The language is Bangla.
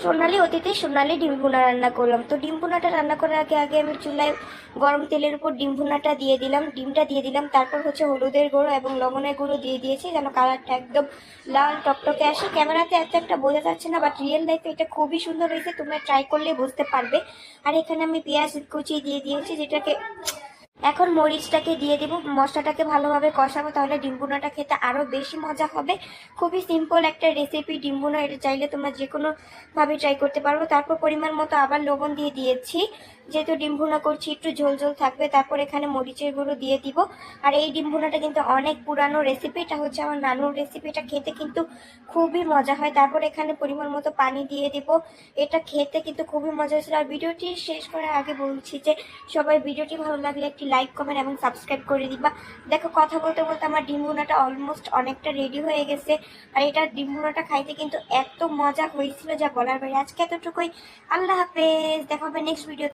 সোনালি অতিথি সোনালি ডিম ভুনা রান্না করলাম। তো ডিম ভুনাটা রান্না করার আগে আগে আমি চুলায় গরম তেলের উপর ডিম ভুনাটা দিয়ে দিলাম, ডিমটা দিয়ে দিলাম, তারপর হলুদের গুঁড়ো এবং লবণের গুঁড়ো দিয়ে দিয়েছি যেন কালারটা একদম লাল টকটকে আসে। ক্যামেরাতে এত একটা বোঝা যাচ্ছে না, বাট রিয়েল লাইফে এটা খুবই সুন্দর হয়েছে, তোমরা ট্রাই করলে বুঝতে পারবে। আর এখানে আমি পেঁয়াজ কুচি দিয়ে দিয়েছি, যেটাকে এখন মরিচটাকে দিয়ে দিব, মশলাটাকে ভালোভাবে কষাবো, তাহলে ডিম ভুনাটা খেতে আরো বেশি মজা হবে। খুবই সিম্পল একটা রেসিপি ডিম ভুনা, এটা চাইলে তোমরা যে কোনো ভাবে ট্রাই করতে পারবো। তারপর পরিমাণ মতো আবার লবণ দিয়ে দিয়েছি, যেহেতু ডিম ভুনা করছি একটু ঝোল ঝোল থাকবে। তারপর এখানে মরিচের গুঁড়ো দিয়ে দিব। আর এই ডিম ভুনাটা কিন্তু অনেক পুরানো রেসিপি, এটা হচ্ছে আমার নানুর রেসিপি, এটা খেতে কিন্তু খুবই মজা হয়। তারপর এখানে পরিমাণ মতো পানি দিয়ে দিব, এটা খেতে কিন্তু খুবই মজা হয়েছিল। আর ভিডিওটি শেষ করার আগে বলছি যে সবাই ভিডিওটি ভালো লাগলে একটি লাইক কমেন্ট এবং সাবস্ক্রাইব করে দিবা। দেখো কথা বলতে বলতে আমার ডিম ভুনাটা অলমোস্ট অনেকটা রেডি হয়ে গেছে। আর এটা ডিম ভুনাটা খাইতে কিন্তু এত মজা হয়েছিল যা বলার বাইরে। আজকে এতটুকুই, আল্লাহ হাফেজ, দেখা হবে নেক্সট ভিডিও।